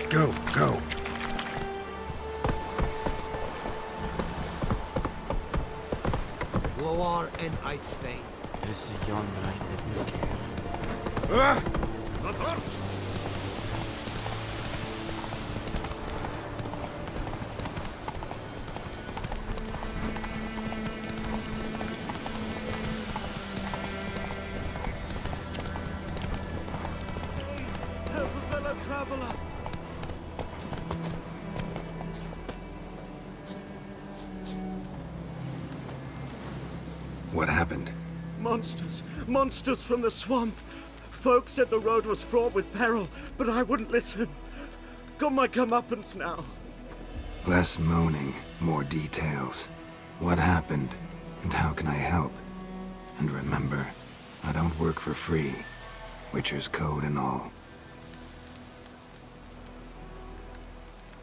Go, go. Loar and I'd fain. This is yon right that Help a fellow traveler! What happened? Monsters! Monsters from the swamp! Folk said the road was fraught with peril, but I wouldn't listen. Got my comeuppance now. Less moaning, more details. What happened, and how can I help? And remember, I don't work for free. Witcher's code and all.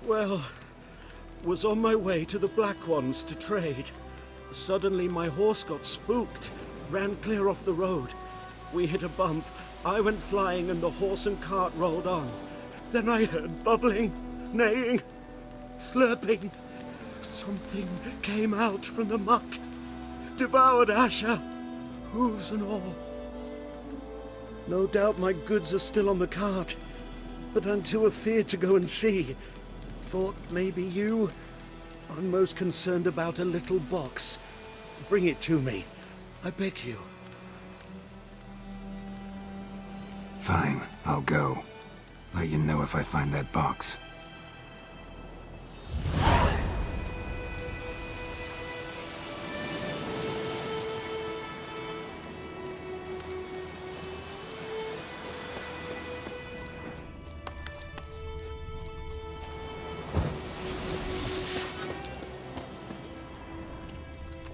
Well, was on my way to the Black Ones to trade. Suddenly my horse got spooked, ran clear off the road. We hit a bump, I went flying and the horse and cart rolled on. Then I heard bubbling, neighing, slurping. Something came out from the muck, devoured Asher, hooves and all. No doubt my goods are still on the cart, but I'm too afeard to go and see. Thought maybe you... I'm most concerned about a little box. Bring it to me. I beg you. Fine, I'll go. Let you know if I find that box.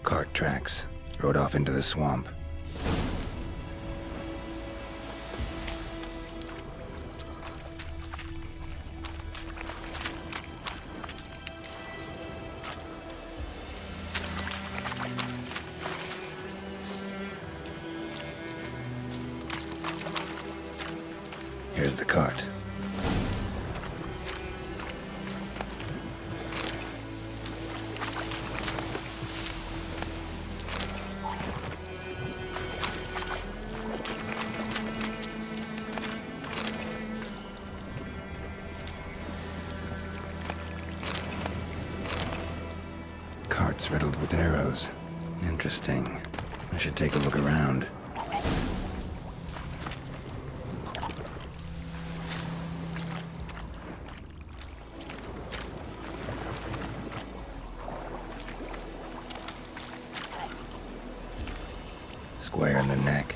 Cart tracks. Rode off into the swamp. Here's the cart. Cart's riddled with arrows. Interesting. I should take a look around. Square in the neck.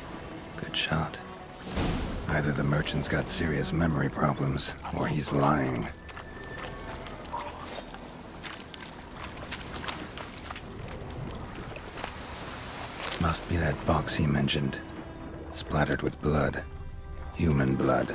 Good shot. Either the merchant's got serious memory problems, or he's lying. Must be that box he mentioned. Splattered with blood. Human blood.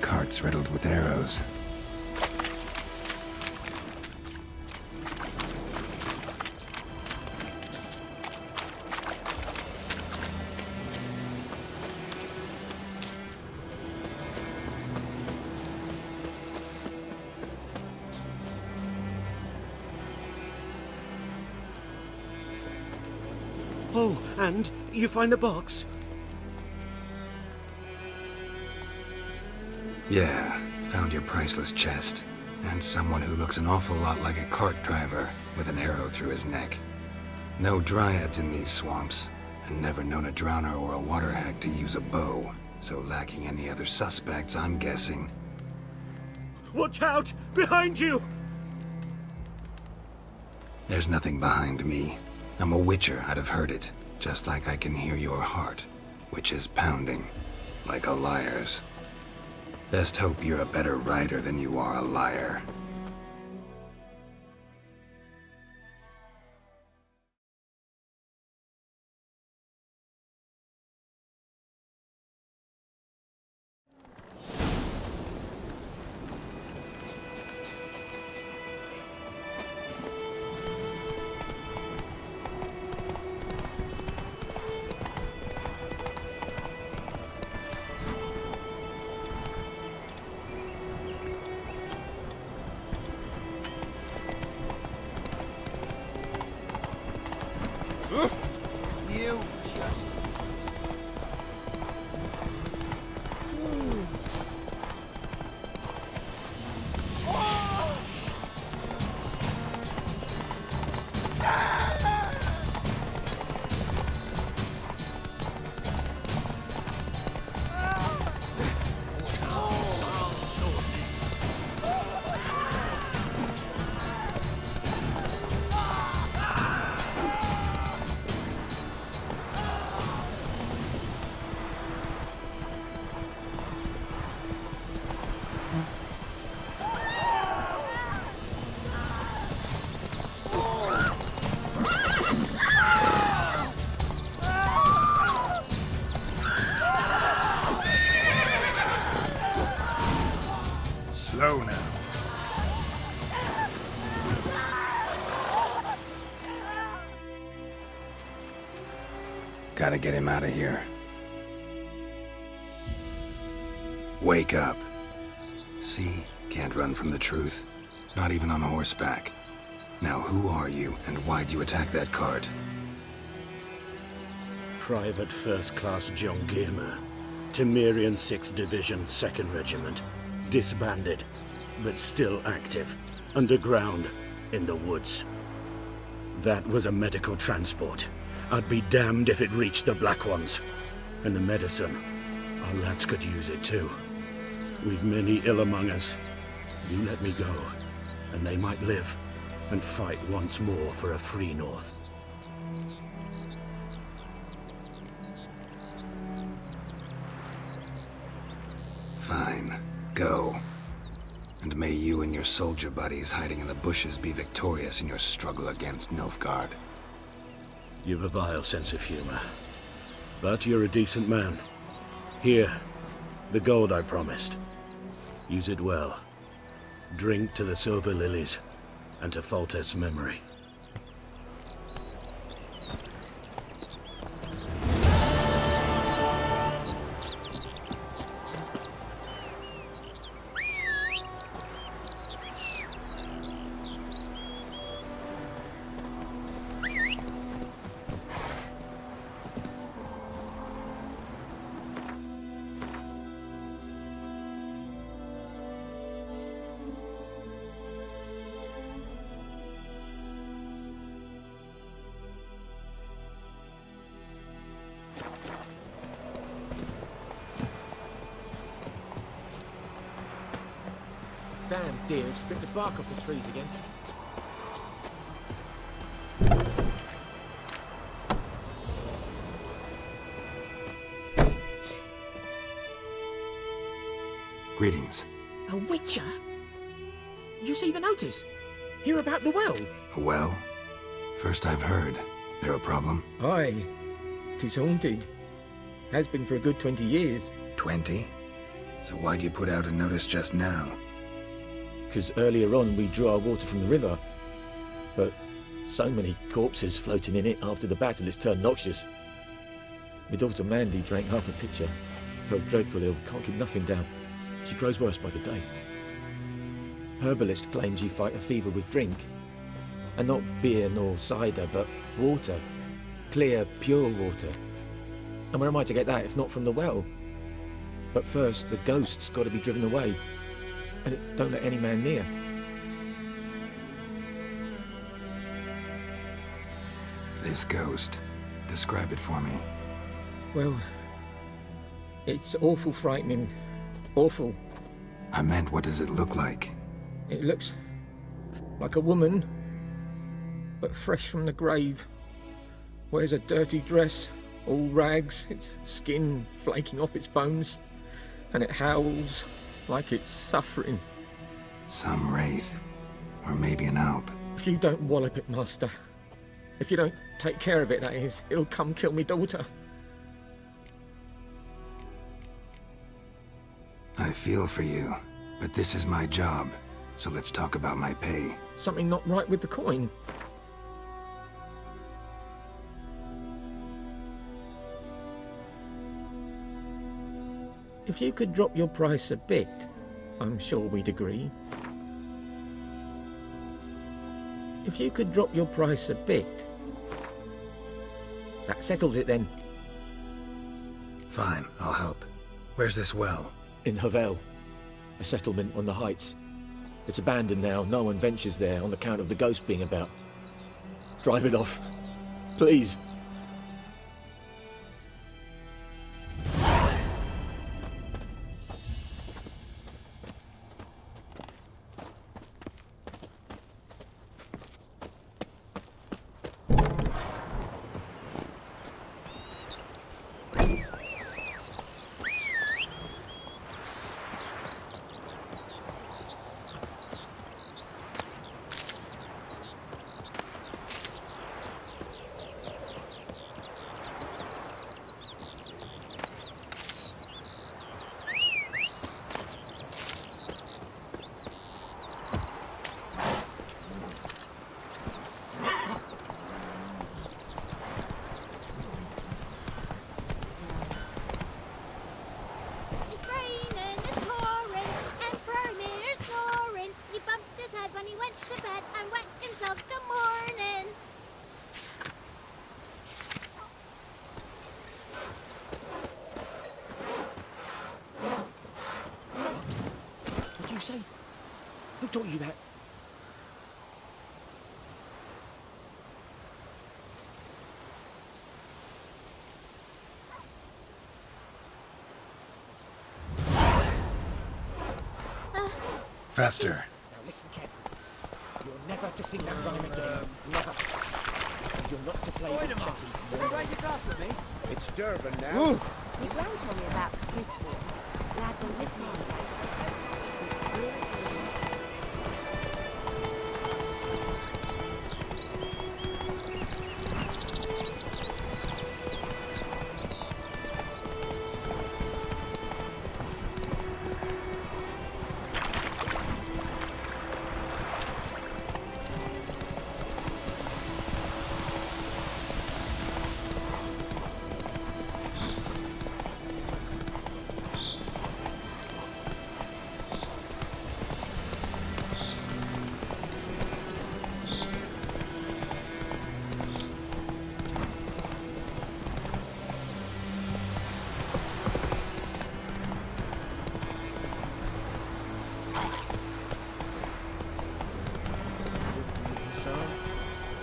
Cart's riddled with arrows. Oh, and you find the box? Yeah, Found your priceless chest, and someone who looks an awful lot like a cart driver with an arrow through his neck. No dryads in these swamps, and never known a drowner or a water hag to use a bow, so lacking any other suspects, I'm guessing. Watch out! Behind you! There's nothing behind me. I'm a witcher, I'd have heard it, just like I can hear your heart, which is pounding, like a liar's. Best hope you're a better rider than you are a liar. You just... Slow now. Gotta get him out of here. Wake up. See? Can't run from the truth. Not even on horseback. Now who are you, and why'd you attack that cart? Private First Class John Giermer, Temerian 6th Division, 2nd Regiment. Disbanded, but still active. Underground, in the woods. That was a medical transport. I'd be damned if it reached the Black Ones. And the medicine, our lads could use it too. We've many ill among us. You let me go, and they might live and fight once more for a free North. Fine. Go. And may you and your soldier buddies hiding in the bushes be victorious in your struggle against Nilfgaard. You've a vile sense of humor. But you're a decent man. Here, the gold I promised. Use it well. Drink to the Silver Lilies, and to Foltest's memory. Damn deer, stripped the bark off the trees again. Greetings. A witcher? You see the notice? Hear about the well? A well? First I've heard. There a problem? Aye. 'Tis haunted. Has been for a good 20 years. 20? So why'd you put out a notice just now? 'Cause earlier on we drew our water from the river. But so many corpses floating in it after the battle it's turned noxious. My daughter Mandy drank half a pitcher. Felt dreadful ill, can't keep nothing down. She grows worse by the day. Herbalist claims you fight a fever with drink. And not beer nor cider, but water. Clear, pure water. And where am I to get that if not from the well? But first, the ghost's got to be driven away. and it don't let any man near. This ghost. Describe it for me. Well, it's awful frightening. Awful. I meant, what does it look like? It looks like a woman, but fresh from the grave. Wears a dirty dress, all rags, its skin flaking off its bones, and it howls like it's suffering. Some wraith. Or maybe an alp. If you don't wallop it, Master, if you don't take care of it, that is, it'll come kill me daughter. I feel for you, but this is my job, so let's talk about my pay. Something not right with the coin. If you could drop your price a bit, I'm sure we'd agree. If you could drop your price a bit, that settles it then. Fine, I'll help. Where's this well? In Havel, a settlement on the heights. It's abandoned now. No one ventures there on account of the ghost being about. Drive it off, please. It's raining, it's pouring, Emperor Mirror snoring. He bumped his head when he went to bed and wet himself till morning. What did you say? Who taught you that? Faster. Now listen carefully. You're never to sing that rhyme again. Never. And you're not to play with Chetty. Write a glass with me. It's Durban now. You won't tell me about Smithsburg. Glad to listen to you guys.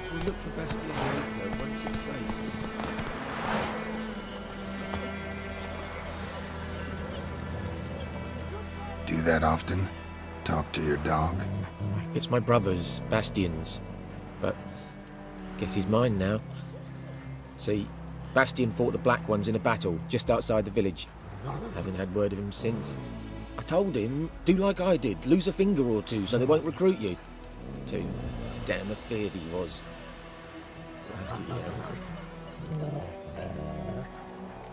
We'll look for Bastion later once it's safe. Do that often? Talk to your dog? It's my brother's, Bastion's, but guess he's mine now. See, Bastion fought the Black Ones in a battle just outside the village. Haven't had word of him since. I told him, do like I did, lose a finger or two so they won't recruit you. Too damn afeard he was. Bloody hell.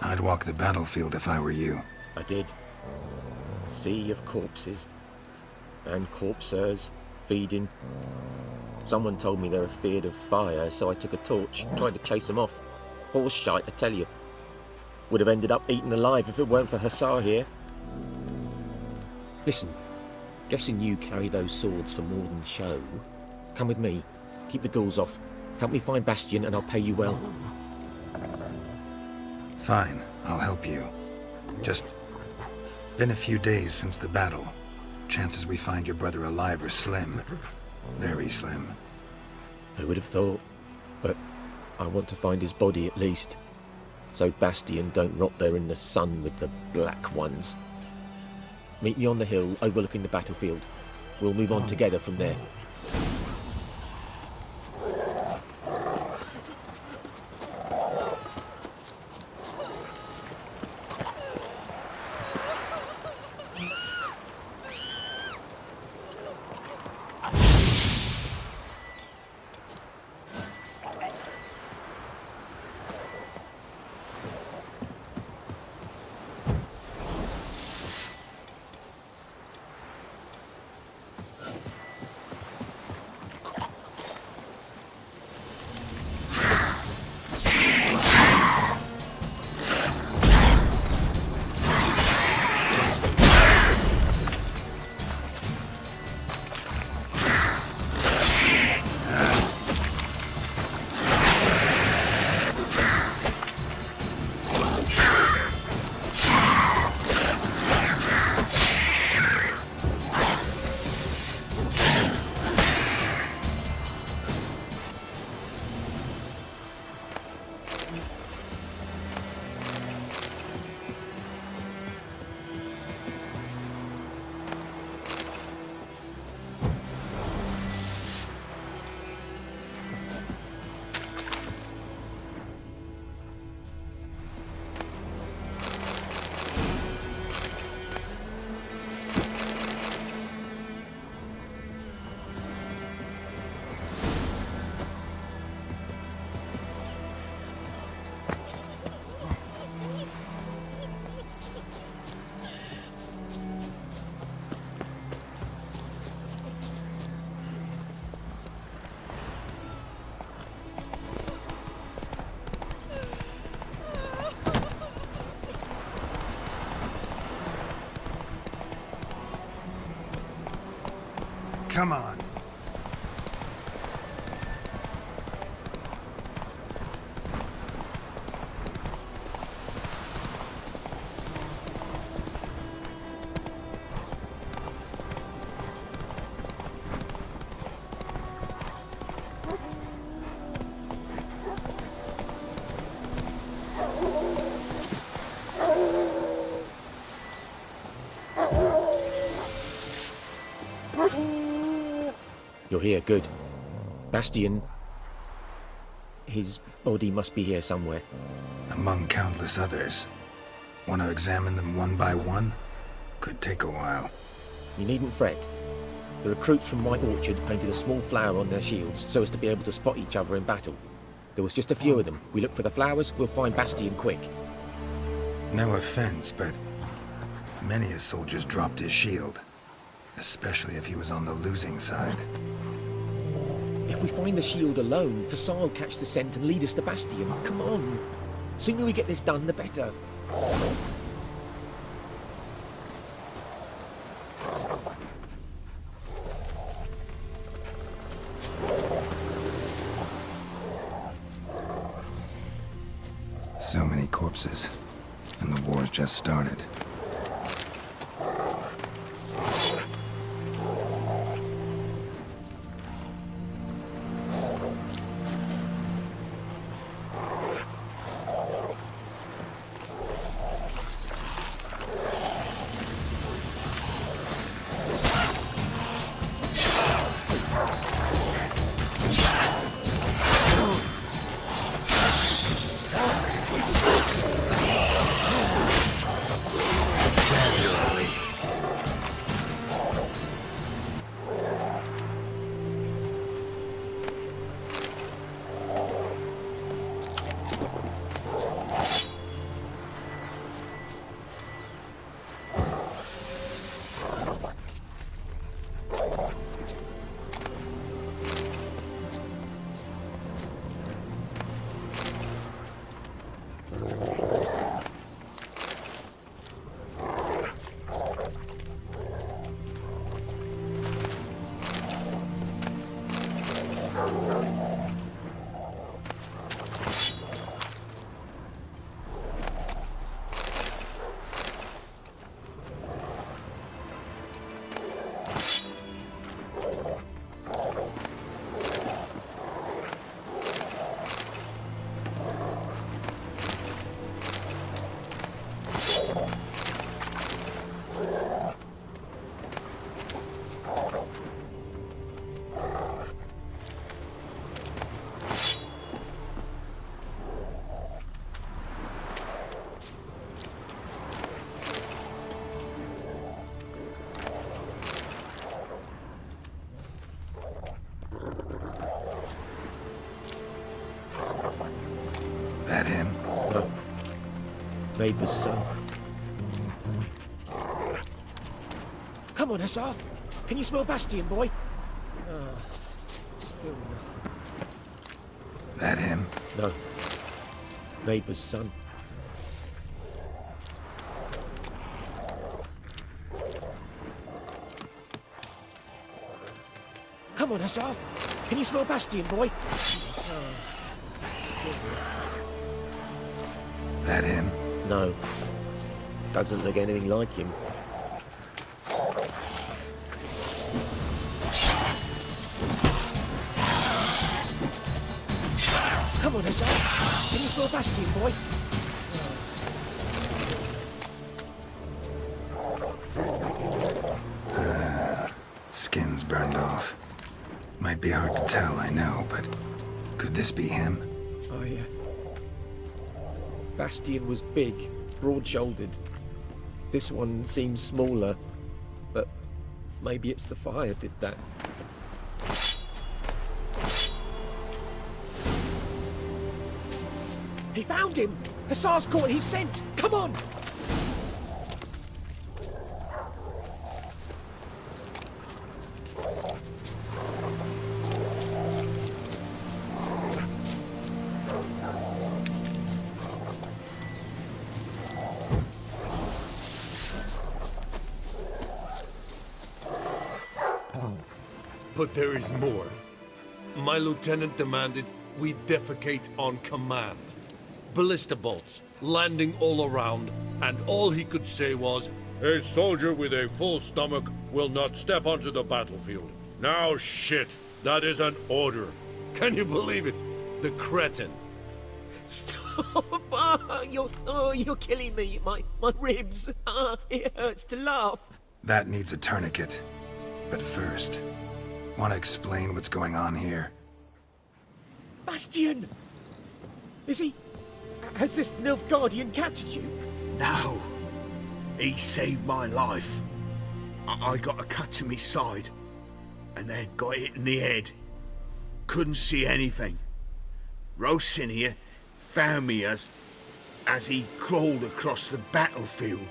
I'd walk the battlefield if I were you. I did. Sea of corpses. And corpsers feeding. Someone told me they're afeard of fire, so I took a torch, tried to chase them off. Horse shite, I tell you. Would have ended up eaten alive if it weren't for Hussar here. Listen, guessing you carry those swords for more than show. Come with me. Keep the ghouls off. Help me find Bastion and I'll pay you well. Fine, I'll help you. Just been a few days since the battle. chances we find your brother alive are slim. Very slim. Who would have thought? But I want to find his body at least, so Bastion don't rot there in the sun with the Black Ones. Meet me on the hill overlooking the battlefield. We'll move on together from there. Come on. You're here, good. Bastion... his body must be here somewhere. Among countless others. Want to examine them one by one? Could take a while. You needn't fret. The recruits from White Orchard painted a small flower on their shields so as to be able to spot each other in battle. There was just a few of them. We look for the flowers, we'll find Bastion quick. No offense, but many a soldier's dropped his shield. Especially if he was on the losing side. If we find the shield alone, Hassan will catch the scent and lead us to Bastion. Come on. Sooner we get this done, the better. So many corpses, and the war's just started. neighbour's son. Come on, Hussar. Can you smell Bastion, boy? Still nothing. That him? No. Neighbour's son. Come on, Hussar. Can you smell Bastion, boy? That him? No. Doesn't look anything like him. Come on, Hussar. Can you smell Bastion, boy? Skin's burned off. Might be hard to tell, I know, but could this be him? Bastion was big, broad-shouldered. This one seems smaller, but maybe it's the fire did that. He found him! Hussar's caught his scent! Come on! But there is more. My lieutenant demanded we defecate on command. Ballista bolts, landing all around, and all he could say was, "A soldier with a full stomach will not step onto the battlefield." Now shit, that is an order. Can you believe it? The cretin. Stop! You're killing me. My ribs. It hurts to laugh. That needs a tourniquet. But first, want to explain what's going on here? Bastion! Is he... Has this Nilfgaardian captured you? No. He saved my life. I got a cut to my side, and then got hit in the head. Couldn't see anything. Rosin here found me as he crawled across the battlefield.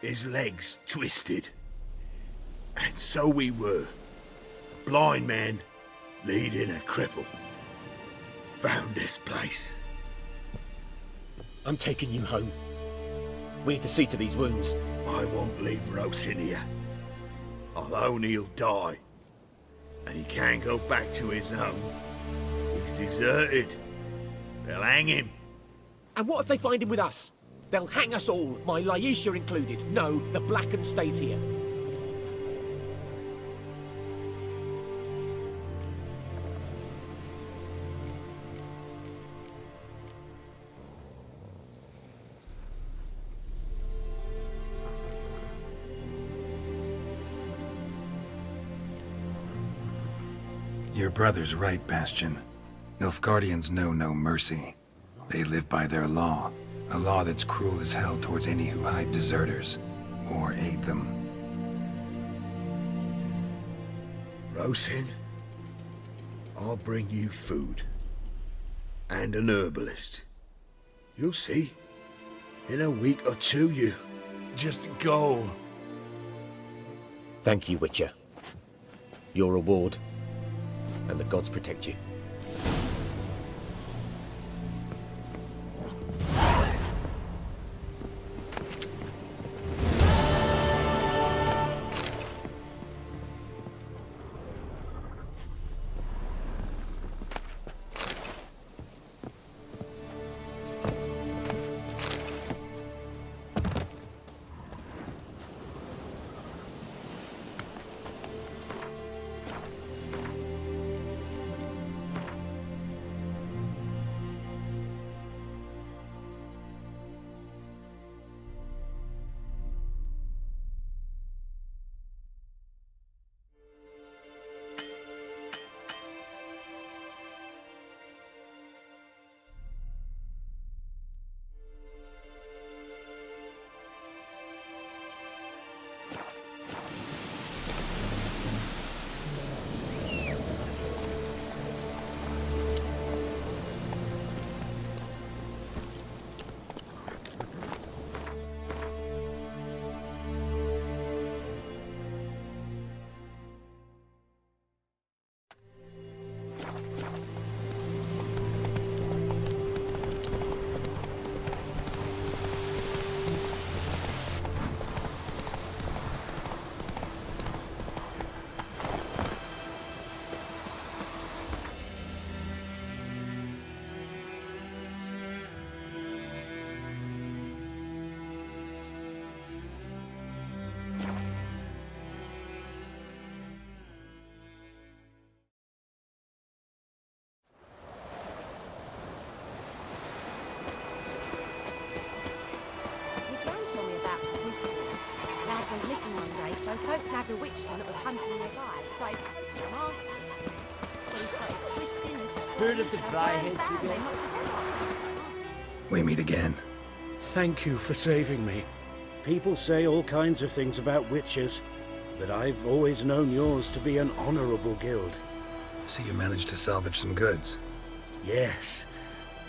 His legs twisted. And so we were. Blind man leading a cripple. Found this place. I'm taking you home. We need to see to these wounds. I won't leave Rosin here. Alone he'll die. And he can't go back to his home. He's deserted. They'll hang him. And what if they find him with us? They'll hang us all, my Laisha included. No, the Blacken stays here. Your brother's right, Bastion. Nilfgaardians know no mercy. They live by their law, a law that's cruel as hell towards any who hide deserters or aid them. Rosin, I'll bring you food. And an herbalist. You'll see. In a week or two, you... Just go. Thank you, Witcher. Your reward, and the gods protect you. lad went missing one day, so folk nagged a witch one that was hunting their guy. Started masking. Then he started twisting and Heard of the squeezing, dry and head bam, you they get? knocked his head off. We meet again. Thank you for saving me. People say all kinds of things about witches, but I've always known yours to be an honorable guild. So you managed to salvage some goods. Yes,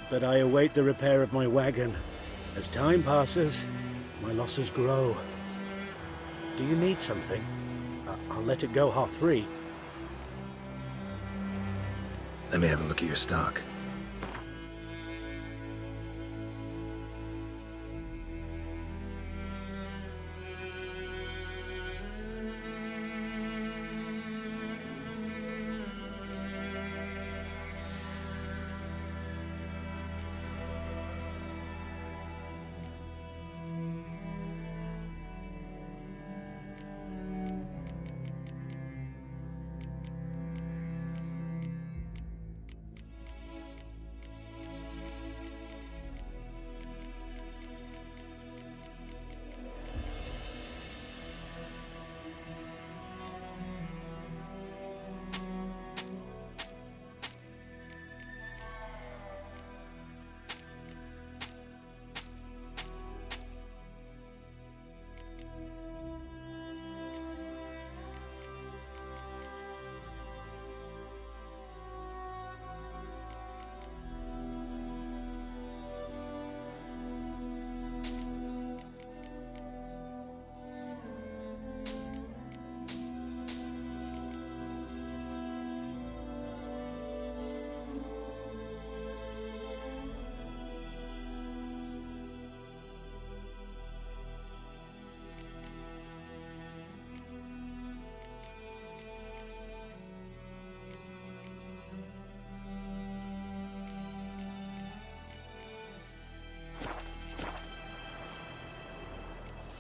but I await the repair of my wagon. As time passes, my losses grow. Do you need something? I'll let it go half-free. Let me have a look at your stock.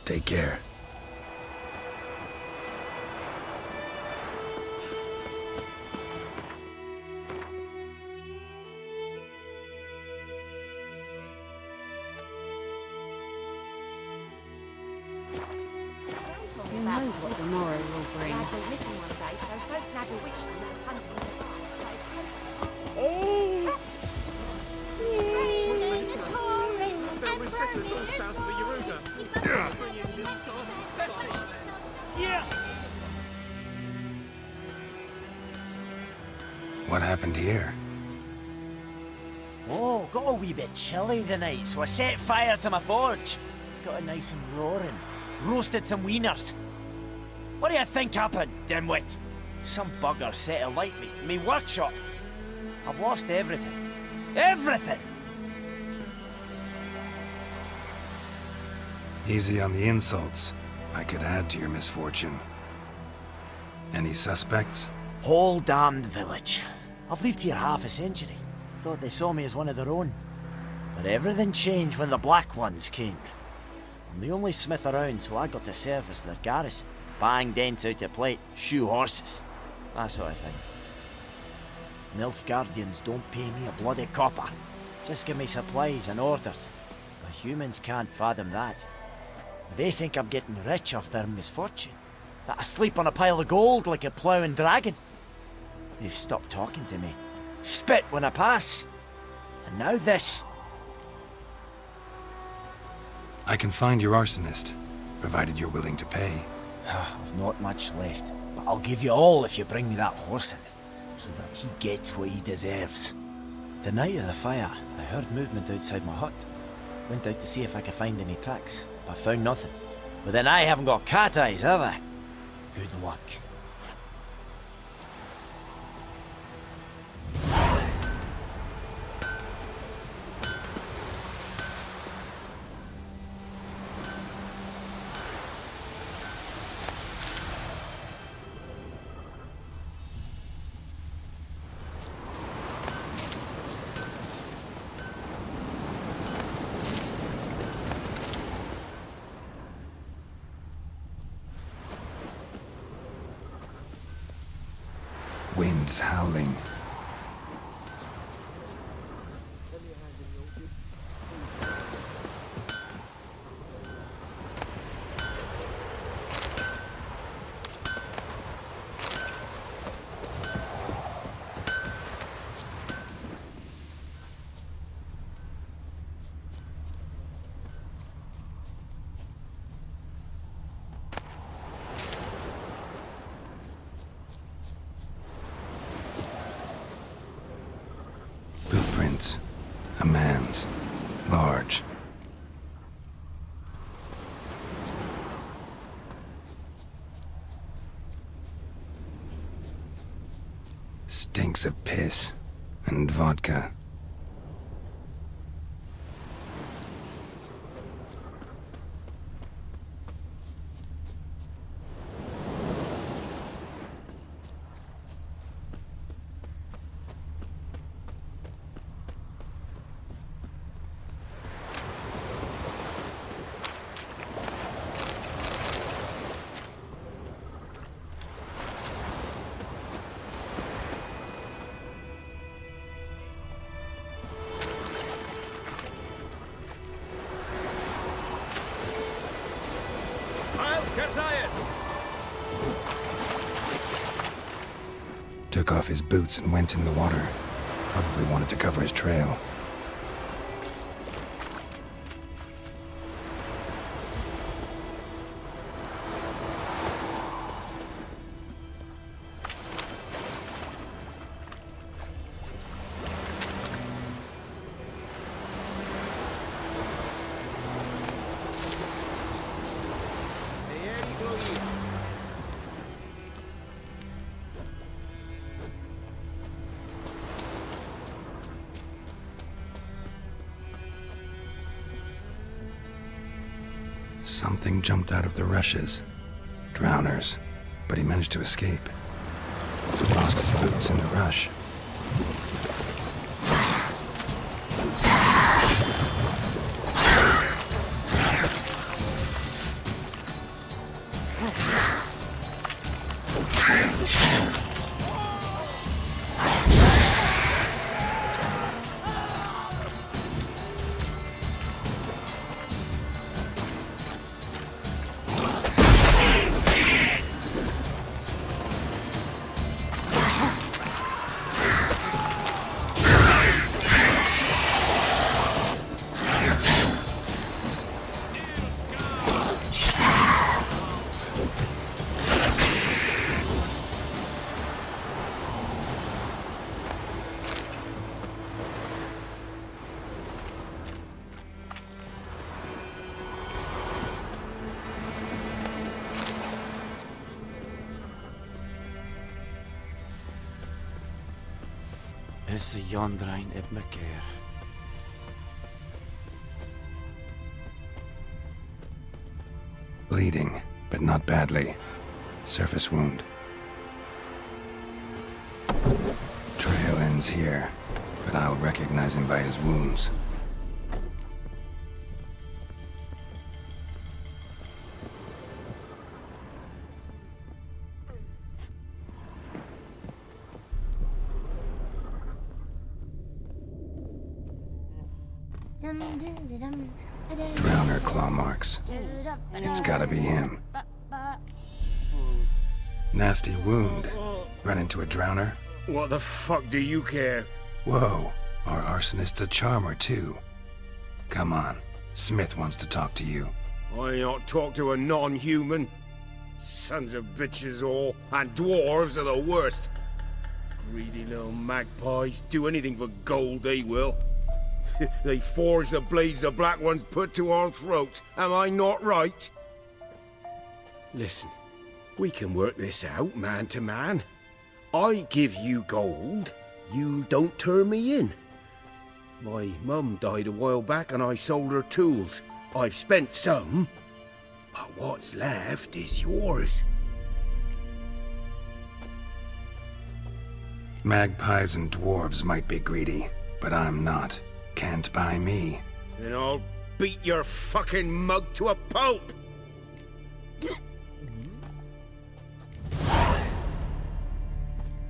Take care. Who Who knows what the morrow will bring? Lad went missing one day, so folk nagged a witch one that was hunting their guy. Screaming and pouring and burning What happened here? Oh, got a wee bit chilly the night, so I set fire to my forge. Got it nice and roaring. Roasted some wieners. What do you think happened, dimwit? Some bugger set alight me workshop. I've lost everything. Everything! Easy on the insults. I could add to your misfortune. Any suspects? Whole damned village. I've lived here half a century. Thought they saw me as one of their own. But everything changed when the Black Ones came. I'm the only smith around, so I got to service their garrison. Bang dents out of plate, shoe horses. That sort of thing. Nilfgaardians don't pay me a bloody copper. Just give me supplies and orders. But humans can't fathom that. They think I'm getting rich off their misfortune. That I sleep on a pile of gold like a ploughing dragon. They've stopped talking to me. Spit when I pass. And now this. I can find your arsonist, provided you're willing to pay. I've not much left, but I'll give you all if you bring me that horse in, so that he gets what he deserves. The night of the fire, I heard movement outside my hut. Went out to see if I could find any tracks, but found nothing. But then I haven't got cat eyes, have I? Good luck. Winds howling. Stinks of piss and vodka. Took off his boots and went in the water. Probably wanted to cover his trail. Something jumped out of the rushes. Drowners. But he managed to escape. Lost his boots in the rush. Is the Yondrain Ibmaker. Bleeding, but not badly. Surface wound. Trail ends here, but I'll recognize him by his wounds. Drowner claw marks. It's gotta be him. Nasty wound. Run into a drowner? What the fuck do you care? Whoa, our arsonist's a charmer too. Come on, Smith wants to talk to you. I not talk to a non-human. Sons of bitches all, and dwarves are the worst. Greedy little magpies, do anything for gold they will. They forge the blades the Black Ones put to our throats. Am I not right? Listen, we can work this out man to man. I give you gold, you don't turn me in. My mum died a while back and I sold her tools. I've spent some, but what's left is yours. Magpies and dwarves might be greedy, but I'm not. Can't buy me. Then I'll beat your fucking mug to a pulp!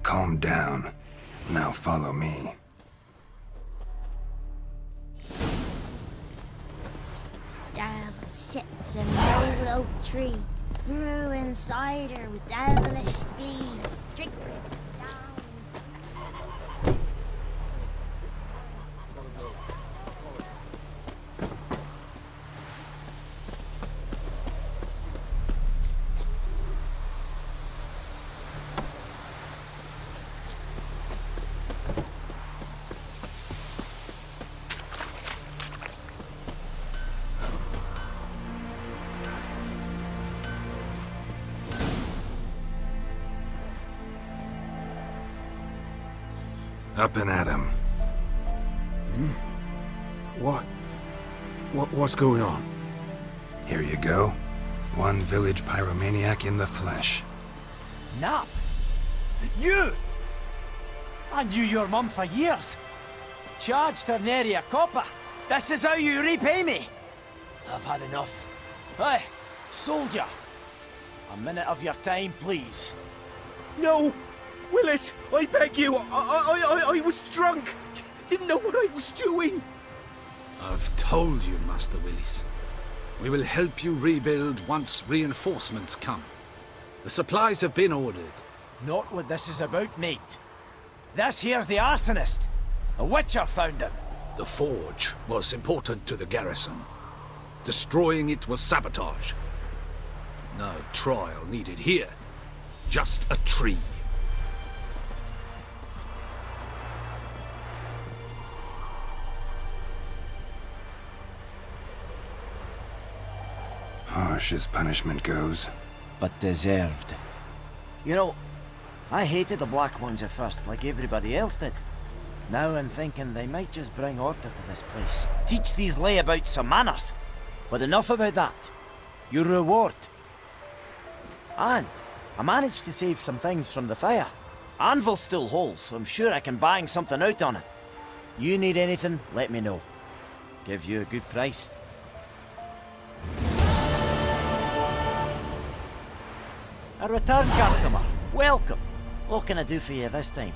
Calm down. Now follow me. Devil sits in an old oak tree, brewing cider with devilish glee. Drink it down. Up and at 'em. What's going on? Here you go. One village pyromaniac in the flesh. Nap? You! I knew your mum for years. Charged her nary a copper. This is how you repay me. I've had enough. Hey, soldier. A minute of your time, please. No! Willis, I beg you! I was drunk! Didn't know what I was doing! I've told you, Master Willis. We will help you rebuild once reinforcements come. The supplies have been ordered. Not what this is about, mate. This here's the arsonist. A witcher found him. The forge was important to the garrison. Destroying it was sabotage. No trial needed here. Just a tree. Harsh as punishment goes. But deserved. You know, I hated the Black Ones at first, like everybody else did. Now I'm thinking they might just bring order to this place. Teach these layabouts some manners. But enough about that. Your reward. And I managed to save some things from the fire. Anvil's still whole, so I'm sure I can bang something out on it. You need anything, let me know. Give you a good price. A return customer. Welcome. What can I do for you this time?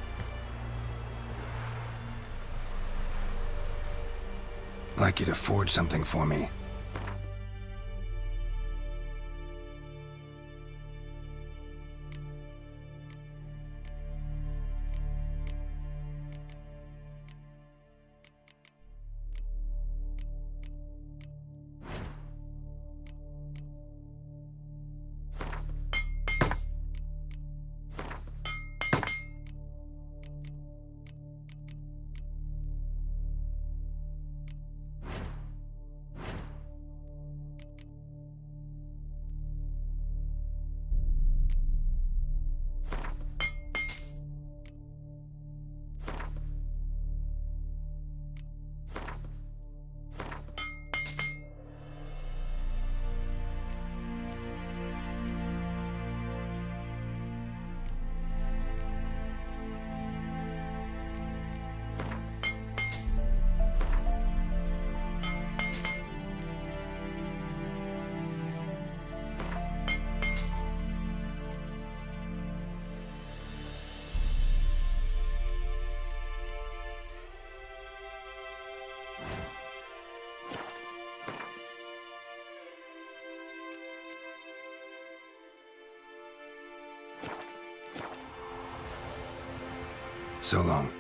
Like you to forge something for me. So long.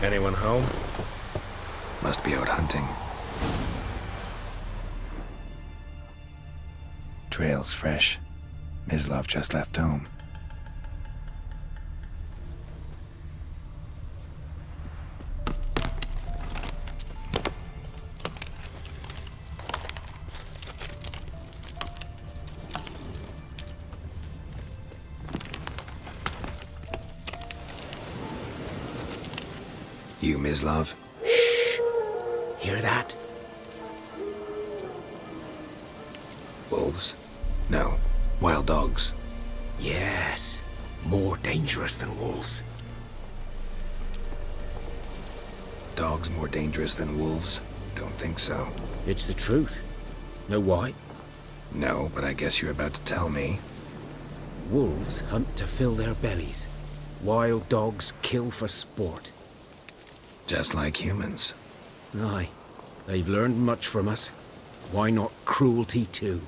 Anyone home? Must be out hunting. Trail's fresh. Mislav just left home. You, Mislav? Shh! Hear that? Wolves? No. Wild dogs. Yes. More dangerous than wolves. Dogs more dangerous than wolves? Don't think so. It's the truth. Know why? No, but I guess you're about to tell me. Wolves hunt to fill their bellies. Wild dogs kill for sport. Just like humans. Aye. They've learned much from us. Why not cruelty too?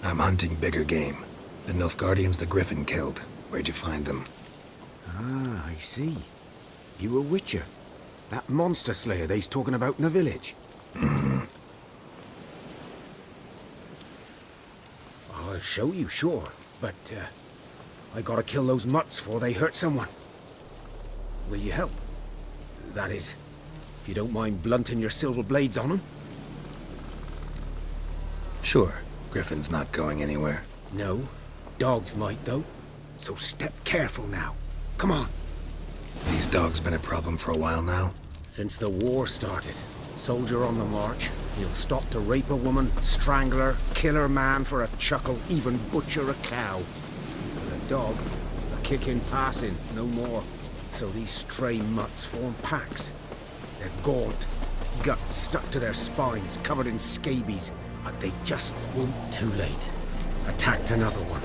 I'm hunting bigger game. The Nilfgaardians the Griffin killed. Where'd you find them? Ah, I see. You a witcher. That monster slayer they's talking about in the village. I'll show you, sure. But, I gotta kill those mutts before they hurt someone. Will you help? That is, if you don't mind blunting your silver blades on them. Sure. Griffin's not going anywhere. No. Dogs might, though. So step careful now. Come on. These dogs been a problem for a while now? Since the war started. Soldier on the march. He'll stop to rape a woman, strangle her, kill her man for a chuckle, even butcher a cow. But a dog, a kick in passing, no more. So these stray mutts form packs. They're gaunt, guts stuck to their spines, covered in scabies, but they just won't. Too late. Attacked another one.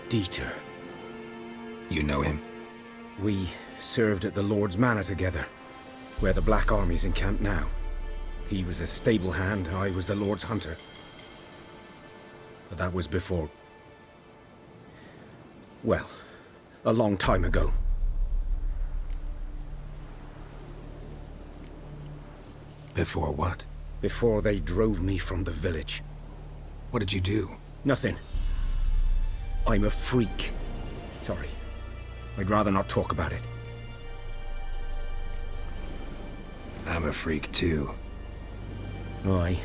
Dieter. You know him? We served at the Lord's Manor together, where the Black Army's encamped now. He was a stable hand, I was the Lord's hunter. But that was before... well, a long time ago. Before what? Before they drove me from the village. What did you do? Nothing. I'm a freak. Sorry. I'd rather not talk about it. I'm a freak too. Aye,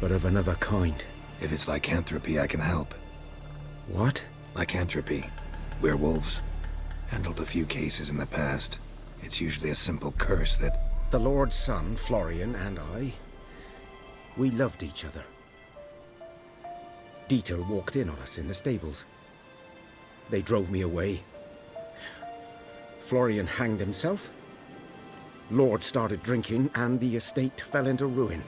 but of another kind. If it's lycanthropy, I can help. What? Lycanthropy. Werewolves. Handled a few cases in the past. It's usually a simple curse that... The Lord's son, Florian, and I... we loved each other. Dieter walked in on us in the stables. They drove me away. Florian hanged himself. Lord started drinking, and the estate fell into ruin.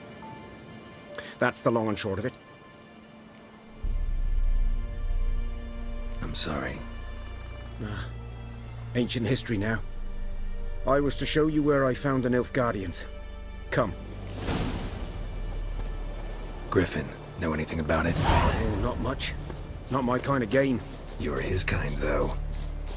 That's the long and short of it. I'm sorry. Ancient history now. I was to show you where I found the Nilfgaardians. Come. Griffin, know anything about it? Oh, not much. Not my kind of game. You're his kind, though.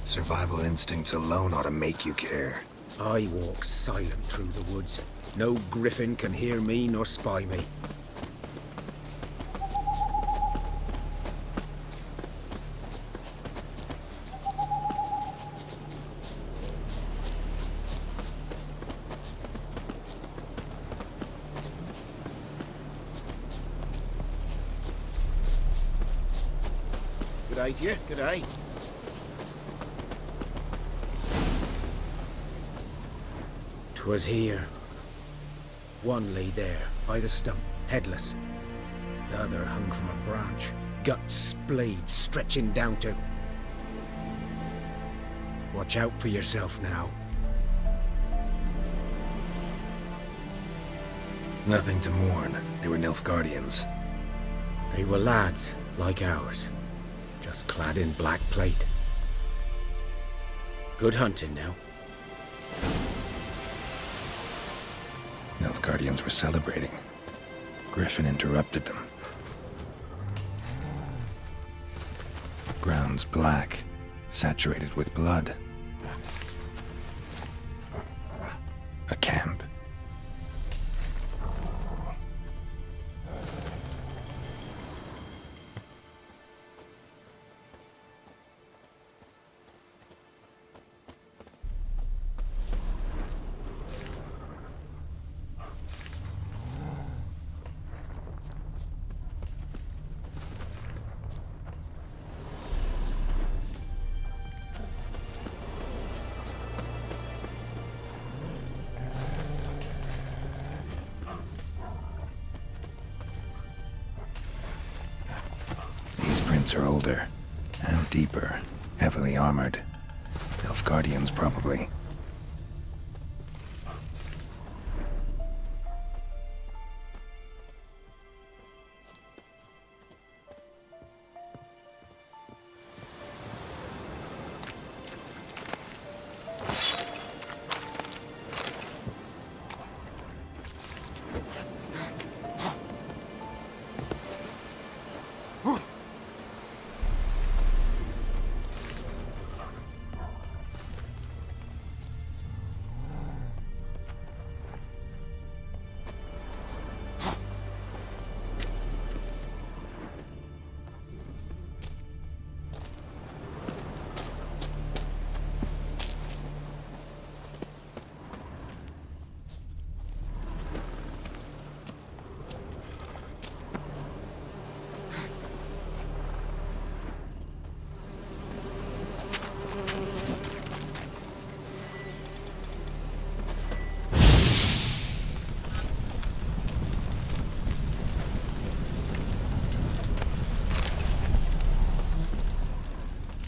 Survival instincts alone ought to make you care. I walk silent through the woods. No griffin can hear me nor spy me. Good day to you. Good day. "'Twas here. One lay there, by the stump, headless. The other hung from a branch, guts splayed, stretching down to... Watch out for yourself now." Nothing to mourn. They were Nilfgaardians. They were lads, like ours, just clad in black plate. Good hunting now. Nilfgaardians were celebrating. Griffin interrupted them. Ground's black, saturated with blood. A camp. Are older deeper, heavily armored. Nilfgaardians, probably.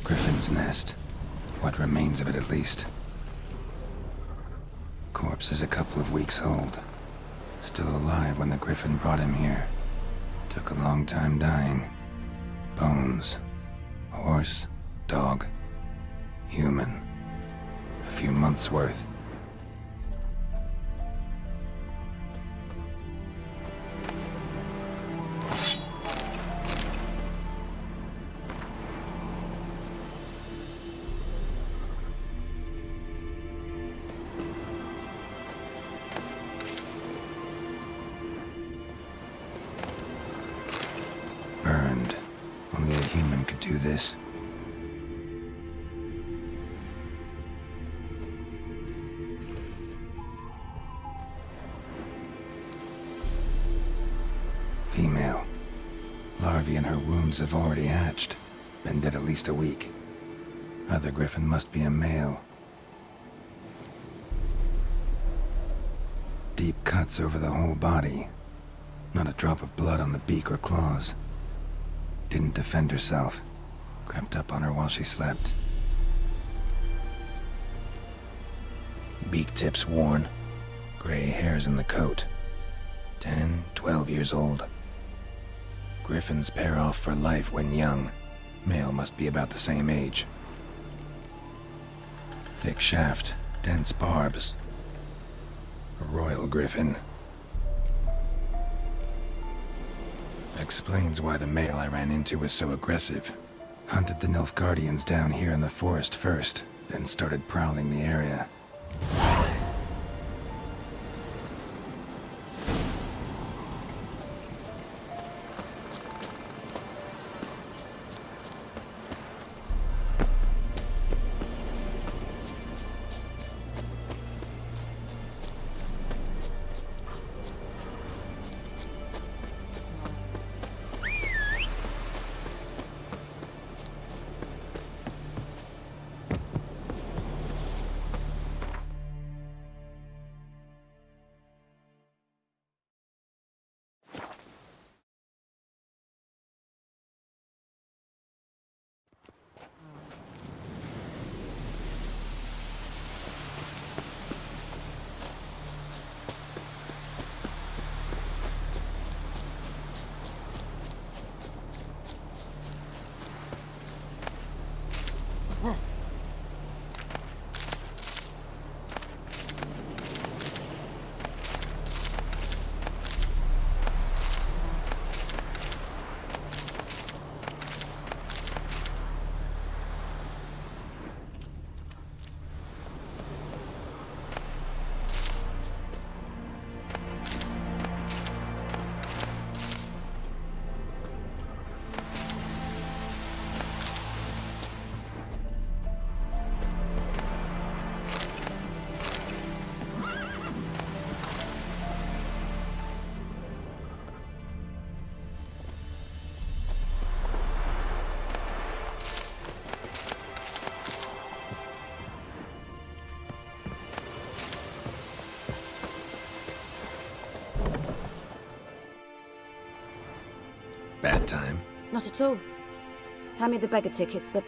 Griffin's nest. What remains of it, at least. Corpse is a couple of weeks old. Still alive when the Griffin brought him here. Took a long time dying. Bones. Horse. Dog. Human. A few months' worth. Burned. Only a human could do this. Female. Larvae in her wounds have already hatched. Been dead at least a week. Other Griffin must be a male. Deep cuts over the whole body. Not a drop of blood on the beak or claws. Didn't defend herself. Crept up on her while she slept. Beak tips worn. Gray hairs in the coat. 10, 12 years old. Griffins pair off for life when young. Male must be about the same age. Thick shaft, dense barbs. A royal griffin. Explains why the male I ran into was so aggressive. Hunted the Nilfgaardians down here in the forest first, then started prowling the area. Bad time? Not at all. Hand me the beggar tickets, the...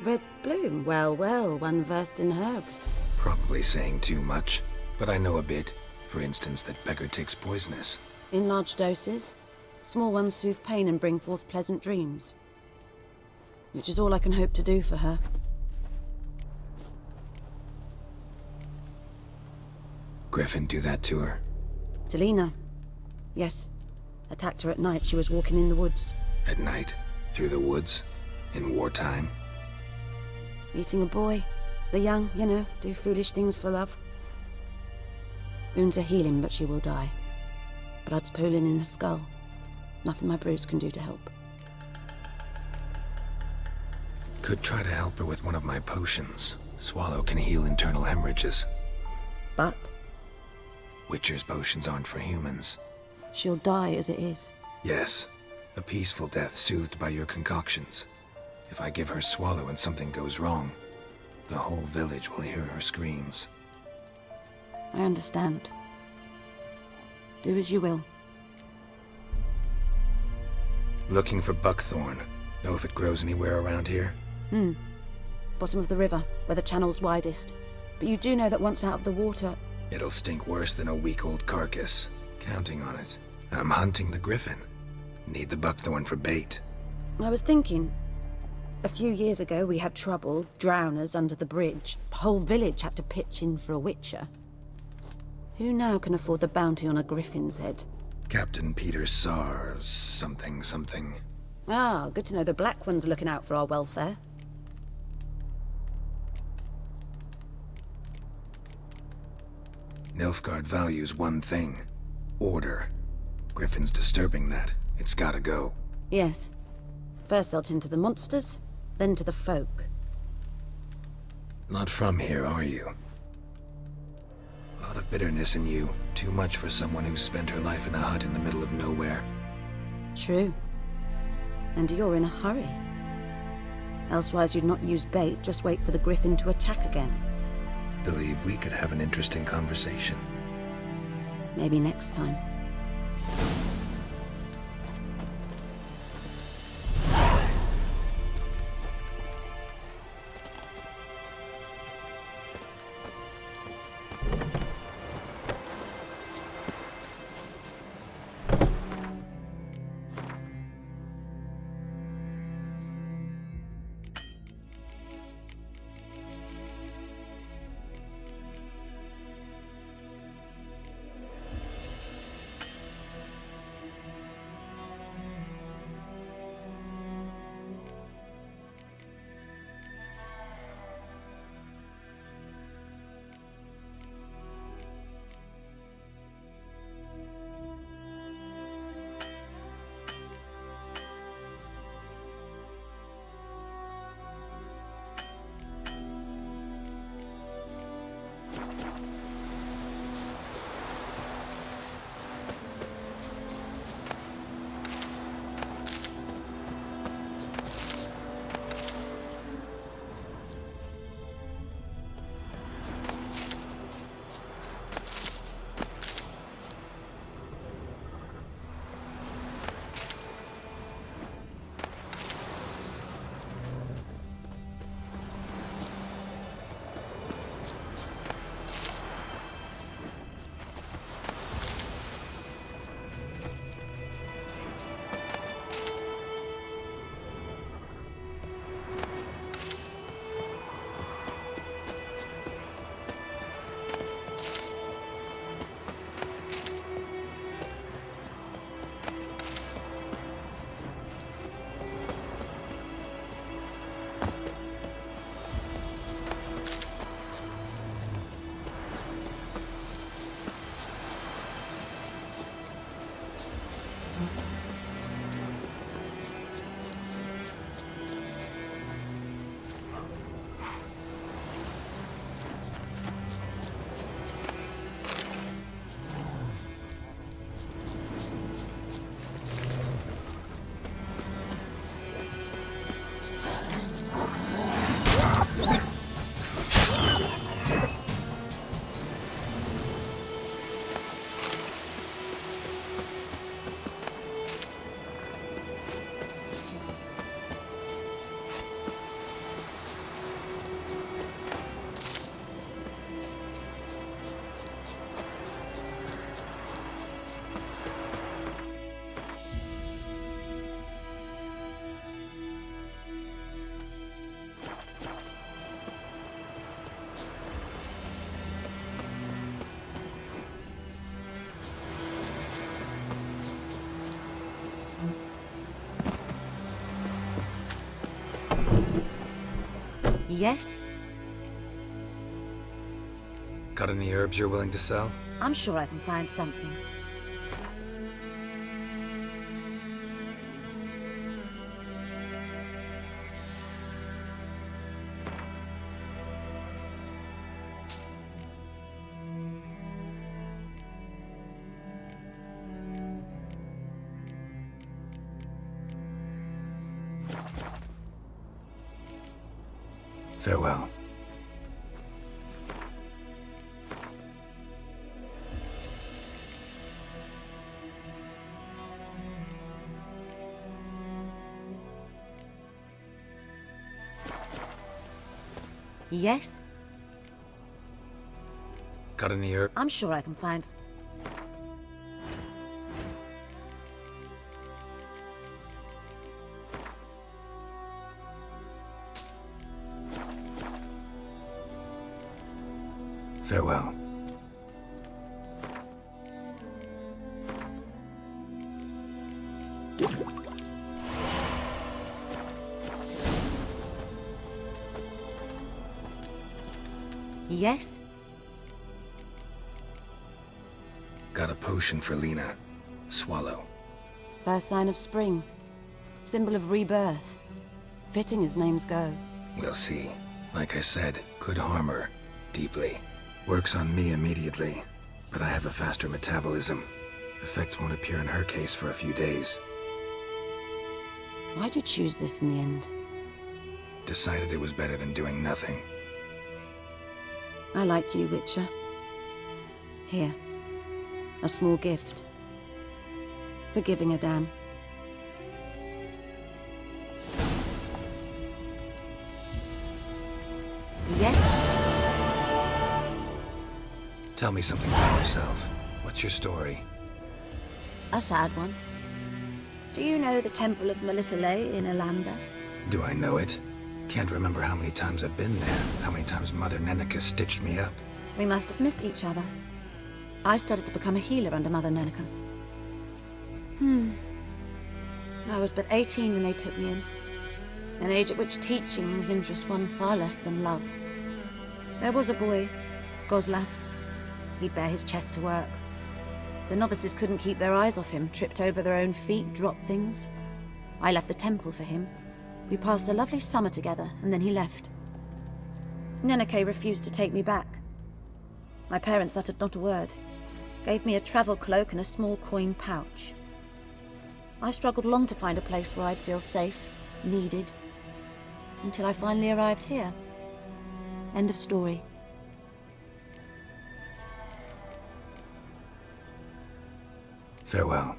Red bloom? Well, well, one versed in herbs. Probably saying too much, but I know a bit. For instance, that beggar tick's poisonous. In large doses. Small ones soothe pain and bring forth pleasant dreams. Which is all I can hope to do for her. Griffin do that to her? Delina. Yes. Attacked her at night. She was walking in the woods. At night? Through the woods? In wartime? Meeting a boy. The young, you know, do foolish things for love. Wounds are healing, but she will die. Blood's pooling in her skull. Nothing my brews can do to help. Could try to help her with one of my potions. Swallow can heal internal hemorrhages. But? Witcher's potions aren't for humans. She'll die as it is. Yes. A peaceful death soothed by your concoctions. If I give her Swallow and something goes wrong, the whole village will hear her screams. I understand. Do as you will. Looking for buckthorn. Know if it grows anywhere around here? Bottom of the river, where the channel's widest. But you do know that once out of the water... It'll stink worse than a week-old carcass. Counting on it. I'm hunting the griffin. Need the buckthorn for bait. I was thinking... A few years ago we had trouble, drowners under the bridge. Whole village had to pitch in for a witcher. Who now can afford the bounty on a griffin's head? Captain Peter Sars, something. Ah, good to know the Black One's looking out for our welfare. Nilfgaard values one thing. Order. Griffin's disturbing that. It's gotta go. Yes. First they'll tend to the monsters, then to the folk. Not from here, are you? A lot of bitterness in you. Too much for someone who spent her life in a hut in the middle of nowhere. True. And you're in a hurry. Elsewise you'd not use bait, just wait for the griffin to attack again. Believe we could have an interesting conversation. Maybe next time. Yes? Got any herbs you're willing to sell? I'm sure I can find something. Farewell. Yes? Got any herb? I'm sure I can find... Farewell. Yes? Got a potion for Lena. Swallow. First sign of spring. Symbol of rebirth. Fitting as names go. We'll see. Like I said, could harm her. Deeply. Works on me immediately, but I have a faster metabolism. Effects won't appear in her case for a few days. Why'd you choose this in the end? Decided it was better than doing nothing. I like you, Witcher. Here. A small gift. For giving a damn. Yes? Tell me something about yourself. What's your story? A sad one. Do you know the Temple of Melitele in Ilanda? Do I know it? Can't remember how many times I've been there, how many times Mother Neneka stitched me up. We must have missed each other. I studied to become a healer under Mother Neneka. I was but 18 when they took me in. An age at which teachings interest one far less than love. There was a boy, Goslav. He'd bare his chest to work. The novices couldn't keep their eyes off him, tripped over their own feet, dropped things. I left the temple for him. We passed a lovely summer together, and then he left. Neneke refused to take me back. My parents uttered not a word, gave me a travel cloak and a small coin pouch. I struggled long to find a place where I'd feel safe, needed, until I finally arrived here. End of story. Farewell.